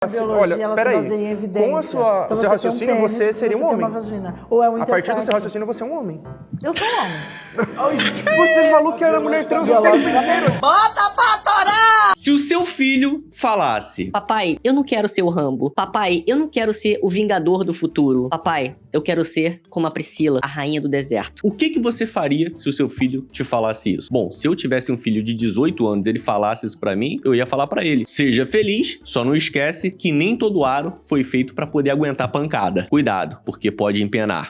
Assim, biologia, olha, ela se peraí, baseia em evidência. com o seu Então, raciocínio, tem um você pênis, seria um tem homem. uma vagina. Ou é um A partir do seu intersexo. raciocínio, você é um homem. Eu sou um homem. Você falou que era mulher trans o tempo inteiro. Bota pra torar! Se o seu filho falasse: Papai, eu não quero ser o Rambo. Papai, eu não quero ser o Vingador do futuro. Papai, eu quero ser como a Priscila, a rainha do deserto. o que você faria se o seu filho te falasse isso? Bom, se eu tivesse um filho de 18 anos e ele falasse isso pra mim, eu ia falar pra ele: seja feliz, só não esquece que nem todo aro foi feito pra poder aguentar pancada. Cuidado, porque pode empenar.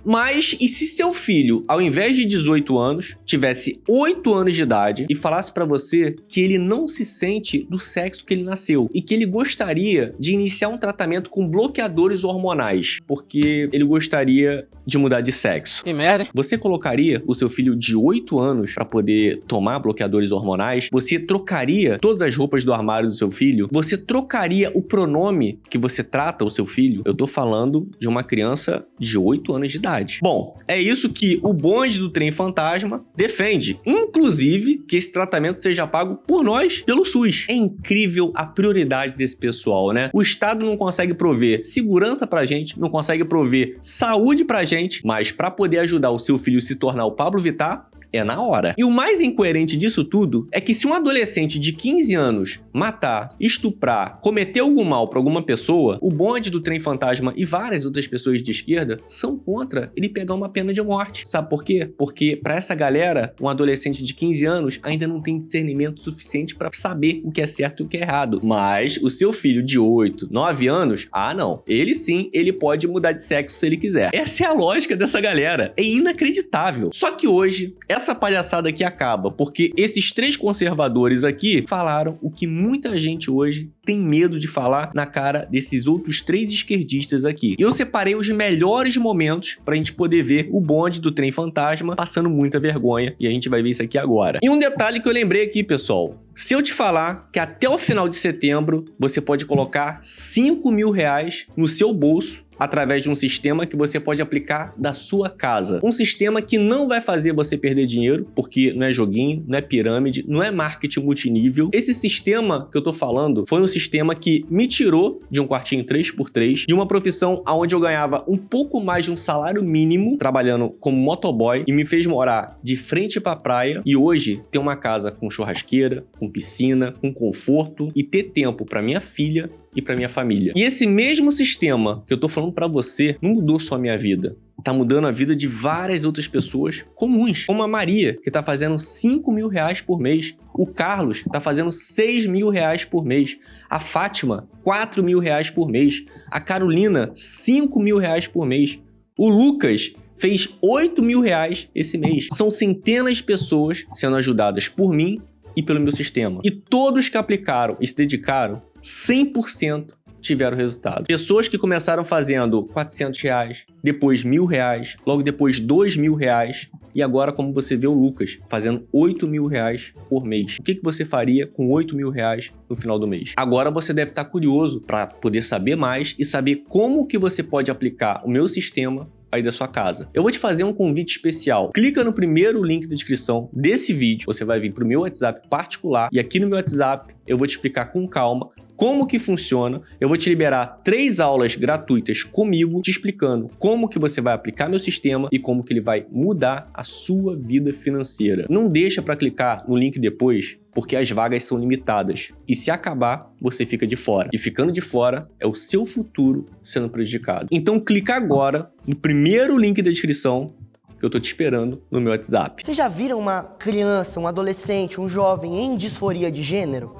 Mas, e se seu filho, ao invés de 18 anos, tivesse 8 anos de idade e falasse pra você que ele não se sente do sexo que ele nasceu e que ele gostaria de iniciar um tratamento com bloqueadores hormonais, porque ele gostaria de mudar de sexo? Que merda, hein? Você colocaria o seu filho de 8 anos pra poder tomar bloqueadores hormonais? Você trocaria todas as roupas do armário do seu filho? Você trocaria o pronome que você trata o seu filho? Eu tô falando de uma criança de 8 anos de idade. Bom, é isso que o bonde do trem fantasma defende. Inclusive, que esse tratamento seja pago por nós, pelo SUS. É incrível a prioridade desse pessoal, né? O Estado não consegue prover segurança pra gente, não consegue prover saúde pra gente, mas pra poder ajudar o seu filho a se tornar o Pablo Vittar, é na hora. E o mais incoerente disso tudo é que se um adolescente de 15 anos matar, estuprar, cometer algum mal pra alguma pessoa, o bonde do trem fantasma e várias outras pessoas de esquerda são contra ele pegar uma pena de morte. Sabe por quê? Porque pra essa galera, um adolescente de 15 anos ainda não tem discernimento suficiente pra saber o que é certo e o que é errado. Mas o seu filho de 8, 9 anos, não. Ele sim, ele pode mudar de sexo se ele quiser. Essa é a lógica dessa galera. É inacreditável. Só que hoje, essa palhaçada aqui acaba, porque esses 3 conservadores aqui falaram o que muita gente hoje tem medo de falar na cara desses outros 3 esquerdistas aqui. Eu separei os melhores momentos pra gente poder ver o bonde do trem fantasma passando muita vergonha, e a gente vai ver isso aqui agora. E um detalhe que eu lembrei aqui, pessoal: se eu te falar que até o final de setembro você pode colocar 5 mil reais no seu bolso através de um sistema que você pode aplicar da sua casa. Um sistema que não vai fazer você perder dinheiro, porque não é joguinho, não é pirâmide, não é marketing multinível. Esse sistema que eu tô falando foi um sistema que me tirou de um quartinho 3x3, de uma profissão onde eu ganhava um pouco mais de um salário mínimo, trabalhando como motoboy, e me fez morar de frente pra praia, e hoje ter uma casa com churrasqueira, com piscina, com conforto, e ter tempo pra minha filha e pra minha família. E esse mesmo sistema que eu tô falando pra você não mudou só a minha vida. Tá mudando a vida de várias outras pessoas comuns, como a Maria, que tá fazendo 5 mil reais por mês. O Carlos tá fazendo 6 mil reais por mês. A Fátima, 4 mil reais por mês. A Carolina, 5 mil reais por mês. O Lucas fez 8 mil reais esse mês. São centenas de pessoas sendo ajudadas por mim e pelo meu sistema. E todos que aplicaram e se dedicaram, 100% tiveram resultado. Pessoas que começaram fazendo 400 reais, depois 1.000 reais, logo depois 2.000 reais, e agora, como você vê o Lucas, fazendo 8 mil reais por mês. O que você faria com 8 mil reais no final do mês? Agora você deve estar curioso para poder saber mais e saber como que você pode aplicar o meu sistema aí da sua casa. Eu vou te fazer um convite especial. Clica no primeiro link da descrição desse vídeo, você vai vir para o meu WhatsApp particular, e aqui no meu WhatsApp eu vou te explicar com calma como que funciona. Eu vou te liberar 3 aulas gratuitas comigo, te explicando como que você vai aplicar meu sistema e como que ele vai mudar a sua vida financeira. Não deixa para clicar no link depois, porque as vagas são limitadas. E se acabar, você fica de fora. E ficando de fora, é o seu futuro sendo prejudicado. Então clica agora no primeiro link da descrição, que eu tô te esperando no meu WhatsApp. Vocês já viram uma criança, um adolescente, um jovem em disforia de gênero?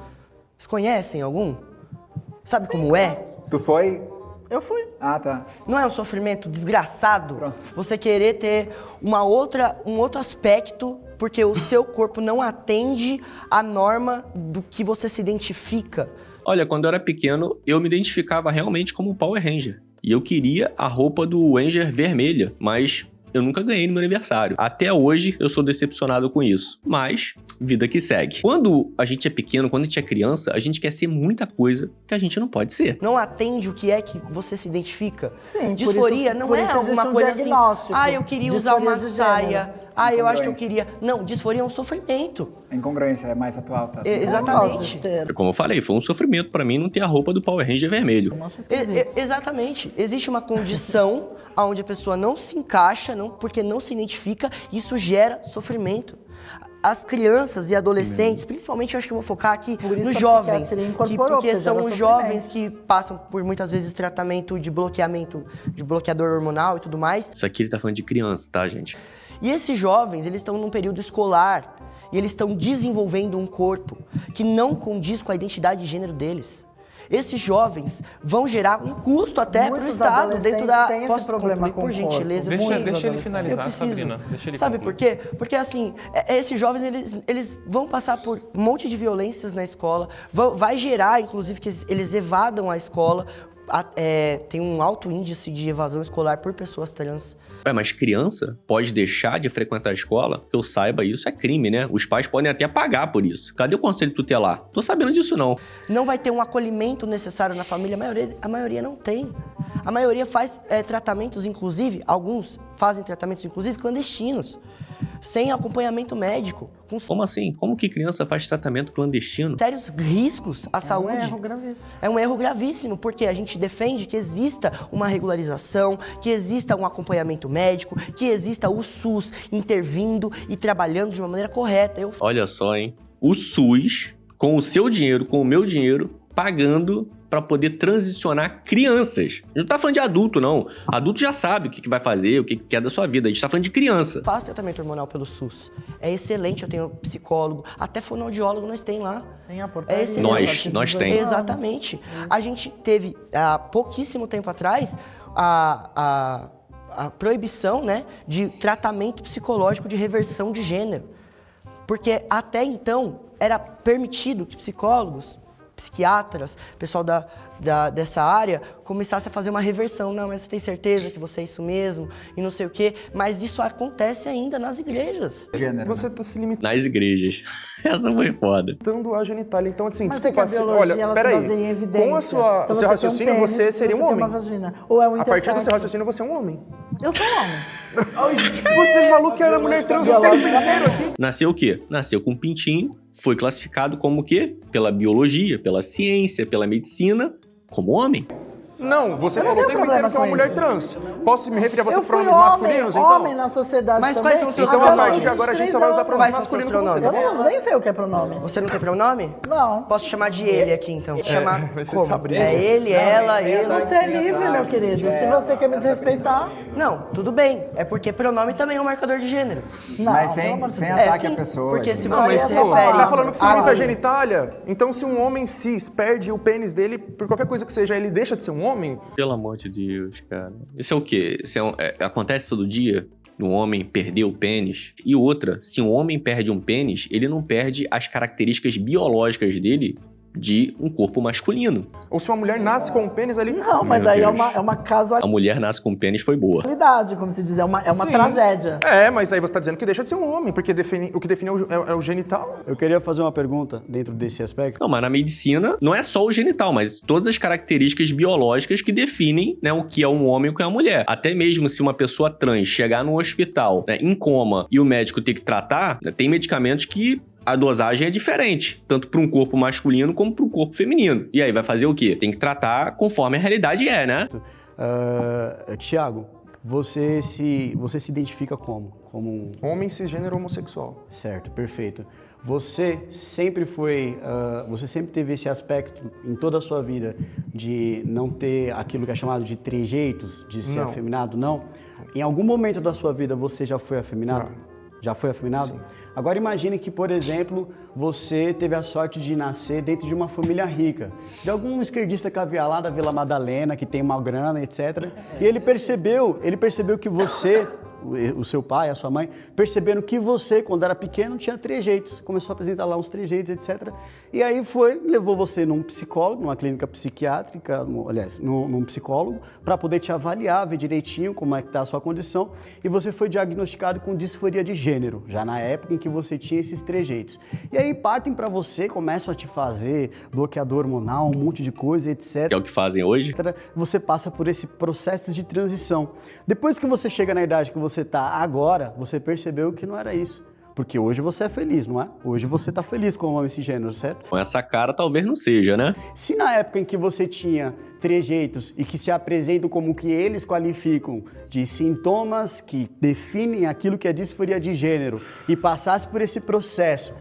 Vocês conhecem algum? Sabe como é? Tu foi? Eu fui. Ah, tá. Não é um sofrimento desgraçado? Pronto. Você querer ter um outro aspecto porque o seu corpo não atende à norma do que você se identifica. Olha, quando eu era pequeno, eu me identificava realmente como um Power Ranger. E eu queria a roupa do Ranger vermelha, mas eu nunca ganhei no meu aniversário. Até hoje eu sou decepcionado com isso. Mas, vida que segue. Quando a gente é pequeno, quando a gente é criança, a gente quer ser muita coisa que a gente não pode ser. Não atende o que é que você se identifica. Sim, Disforia não é alguma coisa assim, eu queria usar uma Disforia de saia, gênero. eu acho que eu queria... Não, disforia é um sofrimento. Incongruência é mais atual, tá? Exatamente. Como eu falei, foi um sofrimento pra mim não ter a roupa do Power Ranger vermelho. Exatamente. Existe uma condição onde a pessoa não se encaixa, porque não se identifica, e isso gera sofrimento. As crianças e adolescentes, principalmente eu acho que eu vou focar aqui Por isso nos a jovens, psiquiatria incorporou, porque porque são gera os jovens que passam por muitas vezes tratamento de bloqueador hormonal e tudo mais. Isso aqui ele tá falando de criança, tá, gente? E esses jovens, eles estão num período escolar e eles estão desenvolvendo um corpo que não condiz com a identidade de gênero deles. Esses jovens vão gerar um custo até para o Muitos Estado dentro da... adolescentes têm esse Posso problema concluir, com por o corpo. gentileza? Deixa Muitos ele adolescentes. finalizar, Eu preciso. Sabrina. Deixa ele Sabe concluir. por quê? Porque assim, esses jovens, eles vão passar por um monte de violências na escola, vai gerar, inclusive, que eles evadam a escola. Tem um alto índice de evasão escolar por pessoas trans. Mas criança pode deixar de frequentar a escola? Que eu saiba, isso é crime, né? Os pais podem até pagar por isso. Cadê o conselho tutelar? Tô sabendo disso, não. Não vai ter um acolhimento necessário na família, a maioria não tem. A maioria faz tratamentos, inclusive, alguns fazem tratamentos, inclusive, clandestinos, sem acompanhamento médico, com Como assim? Como que criança faz tratamento clandestino? sérios riscos à saúde. É um erro gravíssimo. É um erro gravíssimo, porque a gente defende que exista uma regularização, que exista um acompanhamento médico, que exista o SUS intervindo e trabalhando de uma maneira correta. Olha só, hein? O SUS, com o seu dinheiro, com o meu dinheiro, pagando para poder transicionar crianças. A gente não tá falando de adulto, não. Adulto já sabe o que vai fazer, o que quer da sua vida. A gente tá falando de criança. Faço tratamento hormonal pelo SUS. É excelente, eu tenho psicólogo, até fonoaudiólogo nós tem lá. Sem a portaria. É excelente. Nós tem. Exatamente. A gente teve, há pouquíssimo tempo atrás, a proibição, né, de tratamento psicológico de reversão de gênero. Porque até então era permitido que psicólogos, psiquiatras, pessoal dessa área, começasse a fazer uma reversão. Não, mas você tem certeza que você é isso mesmo? E não sei o quê. Mas isso acontece ainda nas igrejas. Gênero, Você né? tá se limitando Nas igrejas. Essa foi foda. à genitália. Então, assim, Mas é desculpa, que a biologia, olha, ela peraí. se baseia em evidência. Com o Então seu você tem um raciocínio, pênis, você seria um tem homem. uma vagina. Ou é um A partir do seu intersexo. raciocínio, você é um homem. Eu sou homem. Você falou que era mulher trans o tempo inteiro aqui. Nasceu o quê? Nasceu com um pintinho, foi classificado como o quê? Pela biologia, pela ciência, pela medicina, como homem. Não, você Eu não falou o tenho tempo inteiro problema que é uma com mulher isso. trans. Posso me referir a você Eu por fui pronomes masculinos, então? homem na sociedade Mas também. quais são os seus Então, a pronomes? partir de agora, a gente só vai usar pronome Quais são os seus masculino com você, tá pronomes? bom? Eu nem sei o que é pronome. Você não tem pronome? Não. Posso chamar de ele aqui, então? Chamar vai ser como? Sabrina. É ele, ela, ele. Você é livre, meu querido. Se você quer me desrespeitar... Não, tudo bem. É porque pronome também é um marcador de gênero. Não, Mas pelo amor de sem Deus. ataque sim, à pessoa. porque gente. se Não, você mas se pô, refere... Tá falando que se a limita a eles. genitália? Então, se um homem cis perde o pênis dele, por qualquer coisa que seja, ele deixa de ser um homem? Pelo amor de Deus, cara. Isso é o quê? Isso acontece todo dia? Um homem perder o pênis? E outra, se um homem perde um pênis, ele não perde as características biológicas dele de um corpo masculino. Ou se uma mulher nasce com um pênis ali? Não, mas Meu aí Deus. é uma casualidade, A mulher nasce com um pênis foi boa. como se diz. É uma Sim. tragédia. É, mas aí você tá dizendo que deixa de ser um homem, porque o que define é o genital. Eu queria fazer uma pergunta dentro desse aspecto. Não, mas na medicina não é só o genital, mas todas as características biológicas que definem, né, o que é um homem e o que é uma mulher. Até mesmo se uma pessoa trans chegar num hospital, né, em coma e o médico ter que tratar, né, tem medicamentos que a dosagem é diferente, tanto para um corpo masculino como para um corpo feminino. E aí vai fazer o quê? Tem que tratar conforme a realidade é, né? Tiago, você se identifica como? Como um... Homem cisgênero homossexual. Certo, perfeito. Você sempre teve esse aspecto em toda a sua vida de não ter aquilo que é chamado de trejeitos, de ser Não. afeminado? Não? Em algum momento da sua vida você já foi afeminado? Já foi afeminado? Sim. Agora imagine que, por exemplo, você teve a sorte de nascer dentro de uma família rica, de algum esquerdista caviar lá da Vila Madalena, que tem uma grana, etc. E ele percebeu que você o seu pai, a sua mãe, perceberam que você, quando era pequeno, tinha trejeitos. Começou a apresentar lá uns trejeitos, etc. E aí levou você num psicólogo, numa clínica psiquiátrica, num psicólogo, para poder te avaliar, ver direitinho como é que está a sua condição. E você foi diagnosticado com disforia de gênero, já na época em que você tinha esses trejeitos. E aí partem para você, começam a te fazer bloqueador hormonal, um monte de coisa, etc. Que é o que fazem hoje. Você passa por esse processo de transição. Depois que você chega na idade que você está agora, você percebeu que não era isso. Porque hoje você é feliz, não é? Hoje você tá feliz com o homem cisgênero, certo? Com essa cara talvez não seja, né? Se na época em que você tinha trejeitos e que se apresentam como que eles qualificam de sintomas que definem aquilo que é disforia de gênero e passasse por esse processo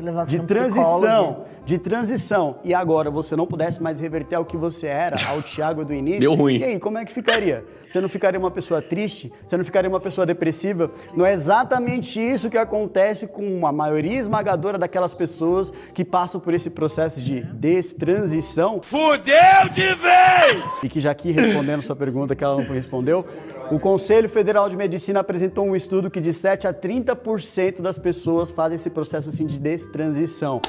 de transição e agora você não pudesse mais reverter ao que você era, ao Thiago do início, deu ruim. E aí, como é que ficaria? Você não ficaria uma pessoa triste? Você não ficaria uma pessoa depressiva? Não é exatamente isso que acontece com a maioria esmagadora daquelas pessoas que passam por esse processo de destransição. Fudeu de vez! E que já aqui respondendo sua pergunta que ela não respondeu, o Conselho Federal de Medicina apresentou um estudo que de 7 a 30% das pessoas fazem esse processo assim de destransição.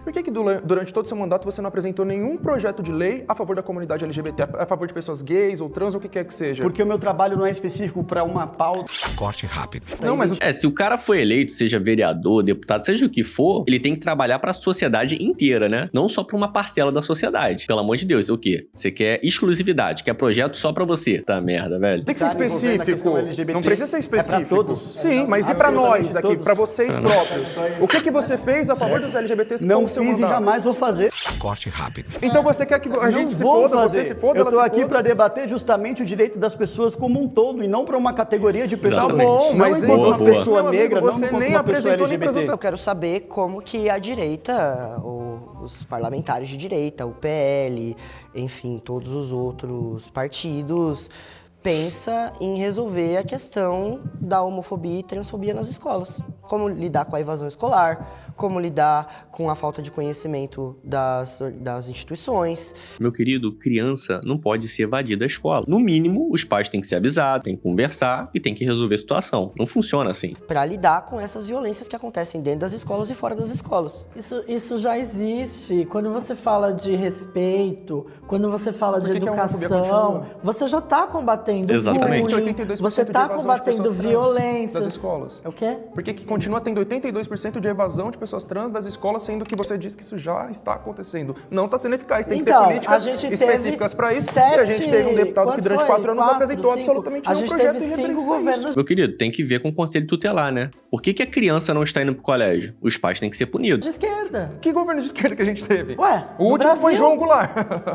Por que durante todo o seu mandato você não apresentou nenhum projeto de lei a favor da comunidade LGBT, a favor de pessoas gays ou trans ou o que quer que seja? Porque o meu trabalho não é específico para uma pauta. Corte rápido. Não, mas se o cara foi eleito, seja vereador, deputado, seja o que for, ele tem que trabalhar pra sociedade inteira, né? Não só pra uma parcela da sociedade. Pelo amor de Deus, o quê? Você quer exclusividade, quer projeto só pra você. Tá merda, velho. tem que ser específico. Não precisa ser específico. É pra todos. Sim, mas e pra nós aqui, todos. pra vocês próprios? O que você fez a favor dos LGBTs Não com o seu fiz e mandato? jamais vou fazer. Corte rápido. Então você quer que a gente se Não vou foda, fazer. você se foda, Eu ela tô se aqui foda? para debater justamente o direito das pessoas como um todo e não para uma categoria de pessoas. Tá bom, não mas enquanto uma boa. pessoa Meu negra, amigo, não você enquanto nem uma pessoa apresentou nem pras LGBT. Eu quero saber como que a direita, os parlamentares de direita, o PL, enfim, todos os outros partidos, pensa em resolver a questão da homofobia e transfobia nas escolas. Como lidar com a evasão escolar, como lidar com a falta de conhecimento das instituições. Meu querido, criança não pode se evadir da escola. No mínimo, os pais têm que ser avisados, têm que conversar e têm que resolver a situação. Não funciona assim. Para lidar com essas violências que acontecem dentro das escolas e fora das escolas. Isso já existe. Quando você fala de respeito, quando você fala de que a homofobia educação, continua? você já está combatendo Exatamente. bullying, 82% você de está evasão de combatendo pessoas trans violências. das escolas. É o quê? Por que continua tendo 82% de evasão de pessoas trans das escolas, sendo que você diz que isso já está acontecendo? Não está sendo eficaz. Tem que ter Então, políticas a gente específicas para isso. E a gente 7, teve um deputado que quanto durante foi? 4 anos não 4, apresentou 5? absolutamente A nenhum gente projeto teve em 5 referência a isso. governos. Meu querido, tem que ver com o conselho tutelar, né? Por que a criança não está indo pro colégio? Os pais têm que ser punidos. De esquerda. Que governo de esquerda que a gente teve? Ué, o no último foi Brasil? João Goulart.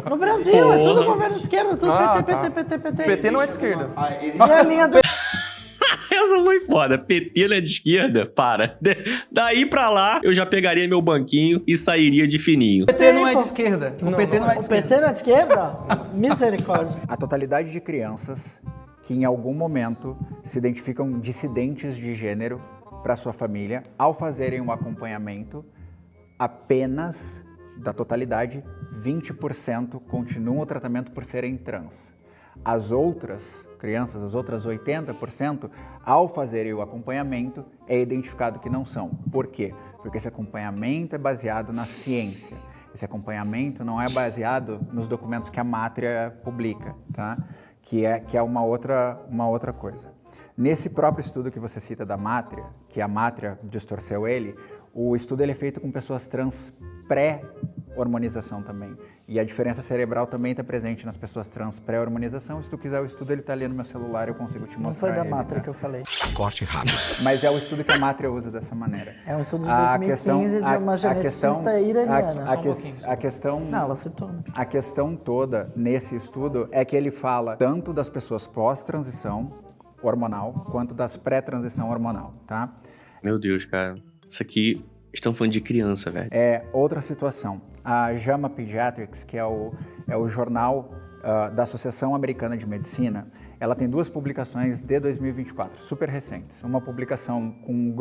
No Brasil, é tudo Porra. governo de esquerda, tudo Ah, PT, tá. PT, PT, PT. PT não é de esquerda. E a linha do... Essa foi foda. PT não é de esquerda? Para. Daí pra lá, eu já pegaria meu banquinho e sairia de fininho. O PT não é de esquerda. O PT não é de O esquerda. PT na esquerda? Misericórdia. A totalidade de crianças que em algum momento se identificam dissidentes de gênero para sua família, ao fazerem um acompanhamento, apenas da totalidade, 20% continuam o tratamento por serem trans. As outras crianças, as outras 80%, ao fazerem o acompanhamento, é identificado que não são. Por quê? Porque esse acompanhamento é baseado na ciência. Esse acompanhamento não é baseado nos documentos que a Mátria publica, tá? Que é uma outra coisa. Nesse próprio estudo que você cita da Mátria, que a Mátria distorceu ele, o estudo ele é feito com pessoas trans pré-hormonização também. E a diferença cerebral também está presente nas pessoas trans pré-hormonização. Se tu quiser o estudo, ele está ali no meu celular, eu consigo te Não mostrar. foi da ele, Mátria tá? que eu falei. Corte rápido. Mas é o estudo que a Mátria usa dessa maneira. É um estudo de 2015 de uma geneticista iraniana. A questão... Não, ela citou. Né? A questão toda nesse estudo é que ele fala tanto das pessoas pós-transição hormonal quanto das pré-transição hormonal, tá? Meu Deus, cara. Isso aqui... Estão falando de criança, velho. É outra situação. A JAMA Pediatrics, que é o jornal da Associação Americana de Medicina, ela tem 2 publicações de 2024, super recentes. Uma publicação com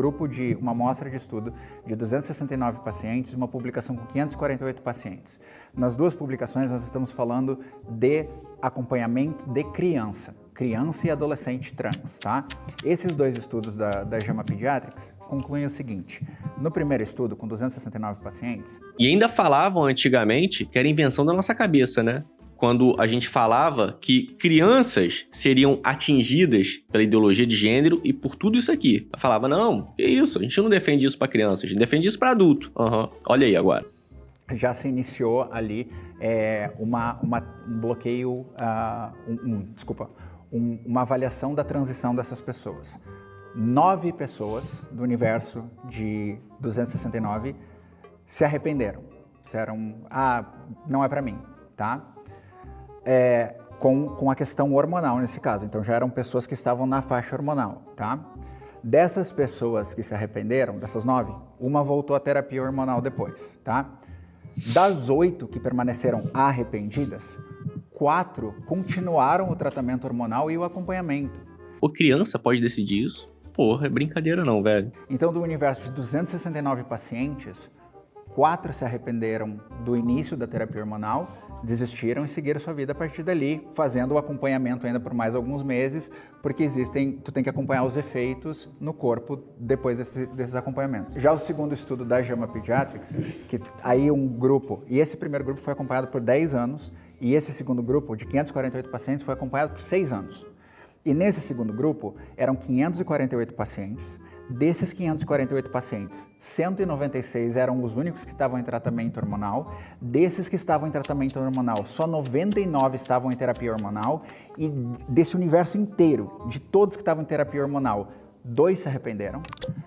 uma amostra de estudo de 269 pacientes, uma publicação com 548 pacientes. Nas 2 publicações nós estamos falando de acompanhamento de criança criança e adolescente trans, tá? Esses dois estudos da JAMA Pediatrics concluem o seguinte: no primeiro estudo, com 269 pacientes... E ainda falavam antigamente que era invenção da nossa cabeça, né? Quando a gente falava que crianças seriam atingidas pela ideologia de gênero e por tudo isso aqui. Eu falava, não, que isso, a gente não defende isso para criança, a gente defende isso para adulto. Olha aí agora. Já se iniciou ali um bloqueio, uma avaliação da transição dessas pessoas. 9 pessoas do universo de 269 se arrependeram. Disseram, não é para mim, tá? Com a questão hormonal nesse caso. Então já eram pessoas que estavam na faixa hormonal, tá? Dessas pessoas que se arrependeram, dessas 9, uma voltou à terapia hormonal depois, tá? Das 8 que permaneceram arrependidas, 4 continuaram o tratamento hormonal e o acompanhamento. Pô, criança pode decidir isso? Porra, é brincadeira não, velho. Então, do universo de 269 pacientes, 4 se arrependeram do início da terapia hormonal, desistiram e seguiram sua vida a partir dali, fazendo o acompanhamento ainda por mais alguns meses, porque tu tem que acompanhar os efeitos no corpo depois desses acompanhamentos. Já o segundo estudo da JAMA Pediatrics, que aí um grupo, e esse primeiro grupo foi acompanhado por 10 anos, e esse segundo grupo, de 548 pacientes, foi acompanhado por 6 anos. E nesse segundo grupo, eram 548 pacientes. Desses 548 pacientes, 196 eram os únicos que estavam em tratamento hormonal. Desses que estavam em tratamento hormonal, só 99 estavam em terapia hormonal. E desse universo inteiro, de todos que estavam em terapia hormonal, 2 se arrependeram,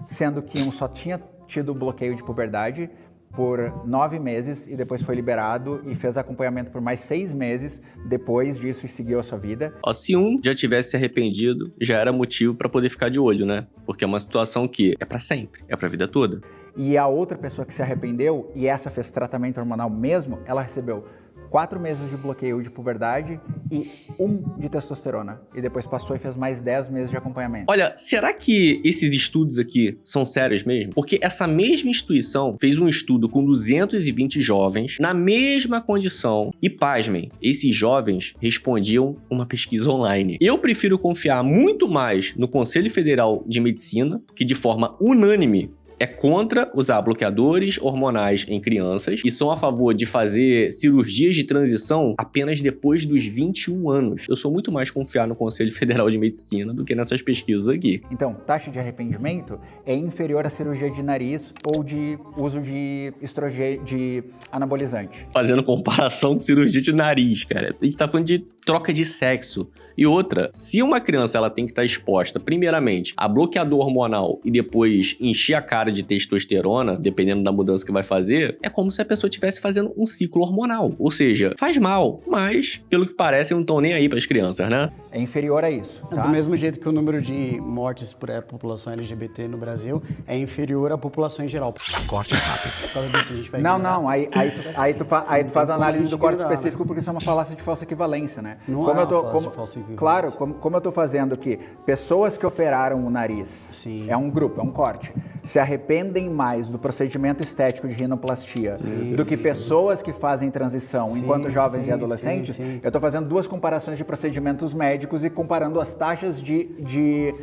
sendo que um só tinha tido bloqueio de puberdade por 9 meses e depois foi liberado e fez acompanhamento por mais 6 meses depois disso e seguiu a sua vida. Se um já tivesse se arrependido, já era motivo pra poder ficar de olho, né? Porque é uma situação que é pra sempre, é pra vida toda. E a outra pessoa que se arrependeu, e essa fez tratamento hormonal mesmo, ela recebeu 4 meses de bloqueio de puberdade e 1 de testosterona. E depois passou e fez mais 10 meses de acompanhamento. Olha, será que esses estudos aqui são sérios mesmo? Porque essa mesma instituição fez um estudo com 220 jovens na mesma condição. E pasmem, esses jovens respondiam uma pesquisa online. Eu prefiro confiar muito mais no Conselho Federal de Medicina, que de forma unânime é contra usar bloqueadores hormonais em crianças e são a favor de fazer cirurgias de transição apenas depois dos 21 anos. Eu sou muito mais confiar no Conselho Federal de Medicina do que nessas pesquisas aqui. Então, taxa de arrependimento é inferior à cirurgia de nariz ou de uso de estrogênio, de anabolizante. Fazendo comparação com cirurgia de nariz, cara. A gente tá falando de troca de sexo. E outra, se uma criança ela tem que estar exposta, primeiramente, a bloqueador hormonal e depois encher a cara de testosterona, dependendo da mudança que vai fazer, é como se a pessoa estivesse fazendo um ciclo hormonal. Ou seja, faz mal, mas, pelo que parece, não estão nem aí para as crianças, né? É inferior a isso, tá? Do mesmo jeito que o número de mortes por população LGBT no Brasil é inferior à população em geral. Corte rápido. Por causa disso, a gente vai Não, aí tu faz a análise do corte específico porque isso é uma falácia de falsa equivalência, né? Não é uma falácia de falsa equivalência. Claro, como eu tô fazendo aqui, pessoas que operaram o nariz, Sim. É um grupo, é um corte, se arrependem mais do procedimento estético de rinoplastia do que pessoas que fazem transição enquanto jovens e adolescentes. Eu tô fazendo 2 comparações de procedimentos médicos e comparando as taxas de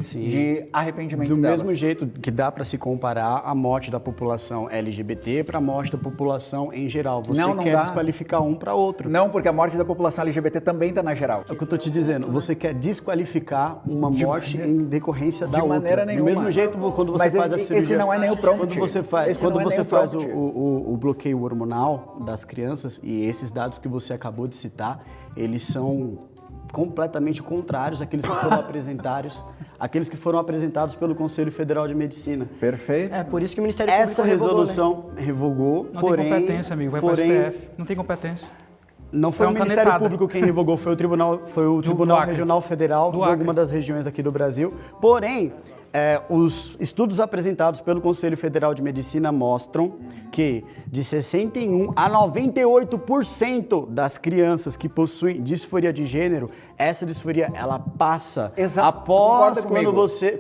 arrependimento delas. Do mesmo jeito que dá para se comparar a morte da população LGBT para a morte da população em geral. Você não quer dá. desqualificar um para outro. Não, porque a morte da população LGBT também tá na geral. É o que eu tô te dizendo. Você quer desqualificar uma morte em decorrência da outra. De maneira nenhuma. Do mesmo jeito, quando você Mas faz a cirurgia... esse não é nem o prompt. Quando você faz, Esse não é nem o faz prompt. o bloqueio hormonal das crianças, e esses dados que você acabou de citar, eles são completamente contrários àqueles que foram apresentados pelo Conselho Federal de Medicina. Perfeito. É por isso que o Ministério Público Essa resolução revogou, Não porém... tem competência, amigo. Vai porém, para o STF. Não tem competência. Não foi É o uma Ministério canetada. Público quem revogou, foi o Tribunal Acre. Regional Federal Do de Acre. alguma das regiões aqui do Brasil. Porém, Os estudos apresentados pelo Conselho Federal de Medicina mostram que de 61 a 98% das crianças que possuem disforia de gênero, essa disforia ela passa após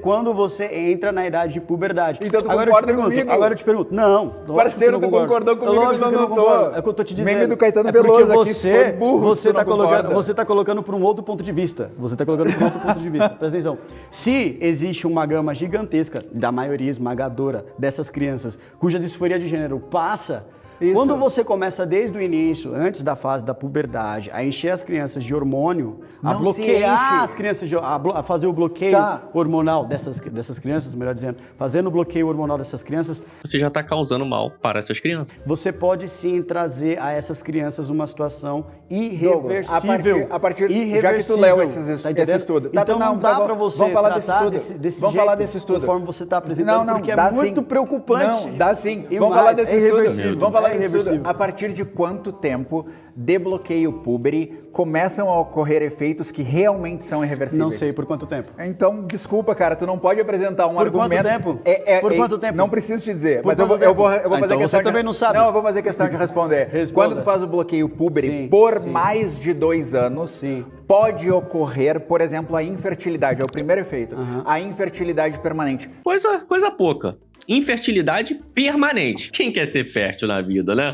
quando você entra na idade de puberdade. Então tu agora concorda comigo? Agora eu te pergunto. Não. Parceiro, tu concordou comigo? Lógico que eu não concordo. É o que eu tô te dizendo. Meme do Caetano porque Veloso aqui, se for burro, você tá colocando por um outro ponto de vista. Presta atenção. Se existe uma gama gigantesca, da maioria esmagadora dessas crianças, cuja disforia de gênero passa, quando você começa desde o início, antes da fase da puberdade, a encher as crianças de hormônio, a bloquear as crianças, a fazer o bloqueio hormonal dessas crianças, melhor dizendo, fazendo o bloqueio hormonal dessas crianças, Você já está causando mal para essas crianças. você pode sim trazer a essas crianças uma situação irreversível. A partir já que tu leu esse estudo. Então não dá para você vamos falar tratar desse estudo. desse Vamos jeito, falar desse estudo. conforme você está apresentando, porque dá é muito sim. preocupante. Não, dá sim. E Vamos mais, falar desse é estudo. irreversível. Vamos falar É desse estudo. irreversível. A partir de quanto tempo de bloqueio púbere começam a ocorrer efeitos que realmente são irreversíveis? Não sei por quanto tempo. Então, desculpa, cara, tu não pode apresentar um Por argumento... quanto tempo? Por quanto tempo? Não preciso te dizer, Por mas eu quanto vou tempo? fazer Então questão você também não sabe. Não, eu vou fazer questão de responder. Responda. Quando tu faz o bloqueio púbere Sim, mais de 2 anos, pode ocorrer, por exemplo, a infertilidade. É o primeiro efeito. A infertilidade permanente. Coisa pouca. Infertilidade permanente. Quem quer ser fértil na vida, né?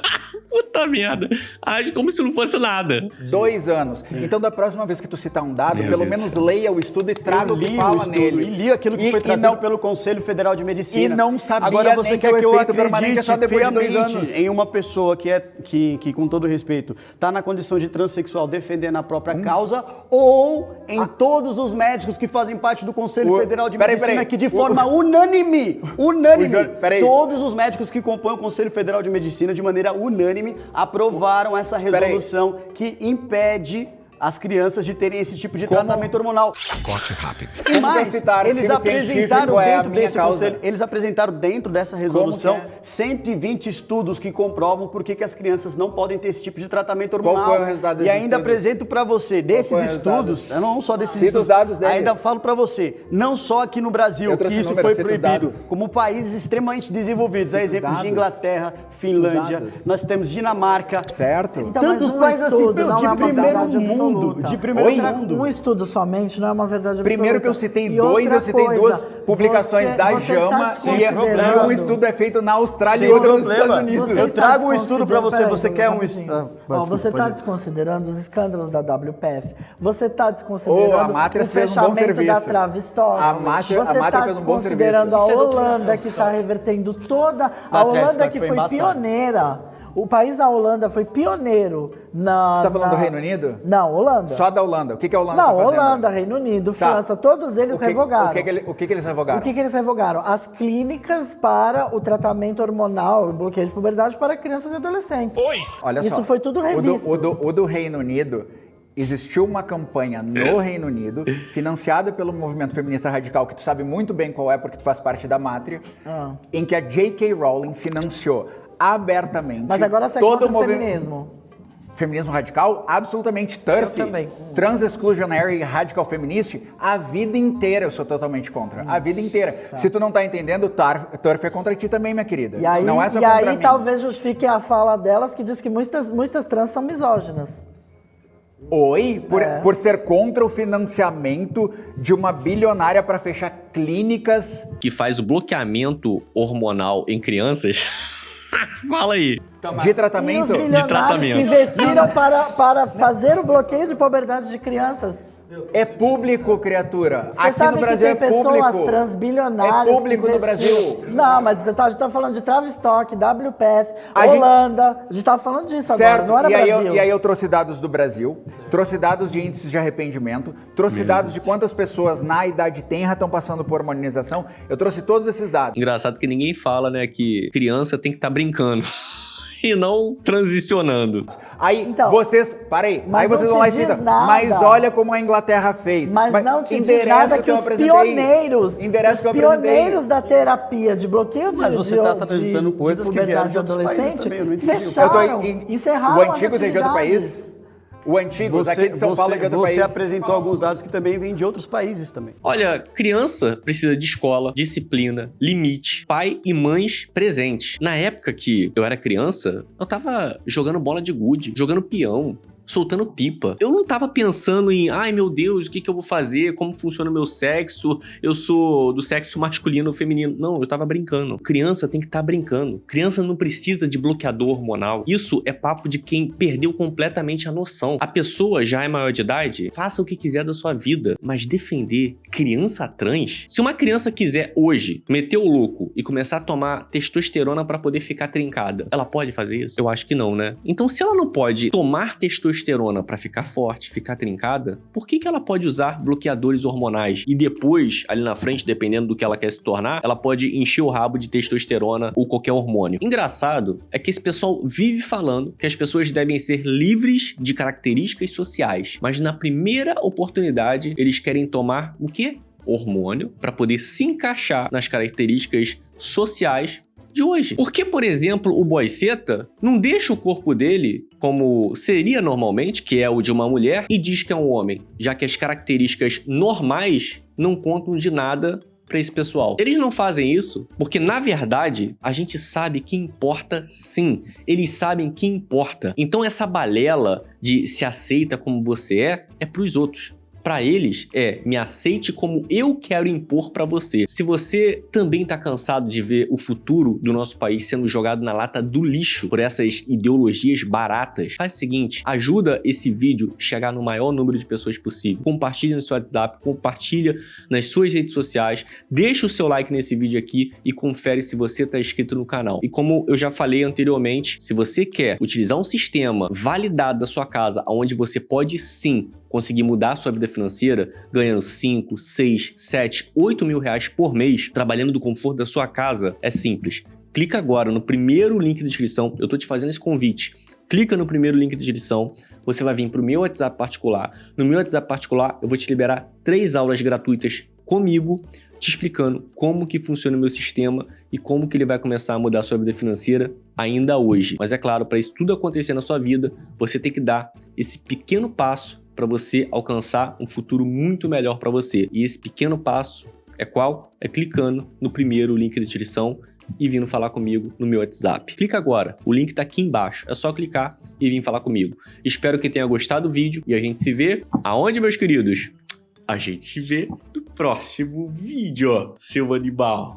Puta merda. Age como se não fosse nada. 2 anos. Então, da próxima vez que tu citar um dado, pelo menos leia o estudo e traga o que li fala o estudo, nele. e li aquilo que foi trazido pelo Conselho Federal de Medicina. E não sabia Agora você nem quer que o que eu efeito permanente é só acredite depois de 2 piamente anos. em uma pessoa que com todo respeito, está na condição de transexual defendendo a própria causa, ou em todos os médicos que fazem parte do Conselho Federal de Medicina, que de forma unânime, todos os médicos que compõem o Conselho Federal de Medicina, de maneira unânime, aprovaram essa resolução que impede as crianças de terem esse tipo de tratamento hormonal. Corte rápido. E mais, eles apresentaram dentro desse causa. conselho, eles apresentaram dentro dessa resolução 120 120 que comprovam por que as crianças não podem ter esse tipo de tratamento hormonal. Qual foi o resultado desse E ainda estudo? apresento para você, desses estudos, não só desses Cita estudos, os dados deles. ainda falo para você, não só aqui no Brasil, Eu que trouxe isso números, foi cita os proibido, dados. como países extremamente desenvolvidos, a exemplo de dados. Inglaterra, Finlândia, dados. nós temos Dinamarca, Certo? Então, mas tantos um países assim, estudo não é de uma primeiro verdade mundo, absoluta. de primeiro mundo. Um estudo somente não é uma verdade absoluta. Primeiro que eu citei E 2, outra eu citei coisa, 2 publicações você- da você JAMA tá e desconsiderando- um estudo é feito na Austrália e Sem outro nos problema. Estados Unidos. Você Eu está trago um estudo pra você, desconsiderando- você Peraí, quer um rapidinho. estudo? Ó, você está desconsiderando os escândalos da WPF. Você está desconsiderando a Matriz o fez um bom fechamento serviço. da Travistock. A Matriz Você está fez um bom desconsiderando serviço. a Isso é Holanda, doutrinação que está revertendo toda... A Travistock Holanda que foi foi embaçado. pioneira. O país da Holanda foi pioneiro na... Você tá falando do Reino Unido? Não, Holanda. Só da Holanda. O que a Holanda Não, tá fazendo? Holanda, Reino Unido, Tá. França, todos eles revogaram. O que eles revogaram? O que eles revogaram? As clínicas para o tratamento hormonal e bloqueio de puberdade para crianças e adolescentes. Olha só. Isso foi tudo revisto. O do Reino Unido, existiu uma campanha no Reino Unido, financiada pelo movimento feminista radical, que tu sabe muito bem qual é, porque tu faz parte da Mátria, em que a J.K. Rowling financiou abertamente Mas agora você é todo contra o o movimento. feminismo. Feminismo radical? Absolutamente. TERF, Eu também. Trans-Exclusionary Radical Feminist, a vida inteira eu sou totalmente contra. A vida inteira. Se tu não tá entendendo, TERF é contra ti também, minha querida. E aí, não é só contra mim. talvez justifique a fala delas que diz que muitas trans são misóginas. Oi? Por ser contra o financiamento de uma bilionária para fechar clínicas. Que faz o bloqueamento hormonal em crianças. Fala aí. De tratamento? E os bilionários tratamento. que investiram para fazer o bloqueio de puberdade de crianças. É público, criatura. Você Aqui sabe no Brasil que tem é pessoas público. transbilionárias. É público que no Brasil. Não, mas a gente tá falando de Travistock, WPF, A gente- Holanda. A gente tava falando disso Certo, agora, não era Brasil. e aí eu trouxe dados do Brasil, trouxe dados de índices de arrependimento, trouxe dados de quantas pessoas na idade tenra estão passando por hormonização, eu trouxe todos esses dados. Engraçado que ninguém fala, né, que criança tem que estar brincando. E não transicionando. Aí Então, vocês, parei, mas aí vocês não vão lá e te diz citam, nada. mas olha como a Inglaterra fez. Mas não te diz endereça nada o que eu os apresentei. pioneiros, Endereça os que eu apresentei. pioneiros da terapia de bloqueio de Mas você de- tá de- apresentando de coisas que vieram puberdade de outros países adolescente, também, eu não entendi. fecharam, encerraram O antigo as TG do atividades. país? O antigo, daqui de São Paulo e de outro país. Você apresentou alguns dados que também vêm de outros países também. Olha, criança precisa de escola, disciplina, limite, pai e mães presentes. Na época que eu era criança, eu tava jogando bola de gude, jogando peão, soltando pipa. Eu não tava pensando em, ai meu Deus, o que eu vou fazer, como funciona o meu sexo, eu sou do sexo masculino ou feminino. Não, eu tava brincando. Criança tem que estar brincando. Criança não precisa de bloqueador hormonal. Isso é papo de quem perdeu completamente a noção. A pessoa já é maior de idade, faça o que quiser da sua vida, mas defender criança trans? Se uma criança quiser hoje meter o louco e começar a tomar testosterona pra poder ficar trincada, ela pode fazer isso? Eu acho que não, né? Então, se ela não pode tomar testosterona para ficar forte, ficar trincada, por que ela pode usar bloqueadores hormonais e depois, ali na frente, dependendo do que ela quer se tornar, ela pode encher o rabo de testosterona ou qualquer hormônio? Engraçado é que esse pessoal vive falando que as pessoas devem ser livres de características sociais, mas na primeira oportunidade eles querem tomar o quê? Hormônio para poder se encaixar nas características sociais de hoje. Por que, por exemplo, o boiceta não deixa o corpo dele como seria normalmente, que é o de uma mulher, e diz que é um homem, já que as características normais não contam de nada para esse pessoal? Eles não fazem isso porque, na verdade, a gente sabe que importa sim. Eles sabem que importa. Então essa balela de se aceita como você é pros outros. Para eles, me aceite como eu quero impor para você. Se você também tá cansado de ver o futuro do nosso país sendo jogado na lata do lixo por essas ideologias baratas, faz o seguinte, ajuda esse vídeo a chegar no maior número de pessoas possível. Compartilha no seu WhatsApp, compartilha nas suas redes sociais, deixa o seu like nesse vídeo aqui e confere se você tá inscrito no canal. E como eu já falei anteriormente, se você quer utilizar um sistema validado da sua casa, onde você pode sim conseguir mudar a sua vida financeira ganhando 5, 6, 7, 8 mil reais por mês, trabalhando do conforto da sua casa, é simples. Clica agora no primeiro link da descrição, eu tô te fazendo esse convite. Clica no primeiro link da descrição, você vai vir pro meu WhatsApp particular. No meu WhatsApp particular, eu vou te liberar 3 aulas gratuitas comigo, te explicando como que funciona o meu sistema e como que ele vai começar a mudar a sua vida financeira ainda hoje. Mas é claro, para isso tudo acontecer na sua vida, você tem que dar esse pequeno passo para você alcançar um futuro muito melhor para você. E esse pequeno passo é qual? É clicando no primeiro link da descrição e vindo falar comigo no meu WhatsApp. Clica agora, o link tá aqui embaixo. É só clicar e vir falar comigo. Espero que tenha gostado do vídeo e a gente se vê aonde, meus queridos? A gente se vê no próximo vídeo, seu animal.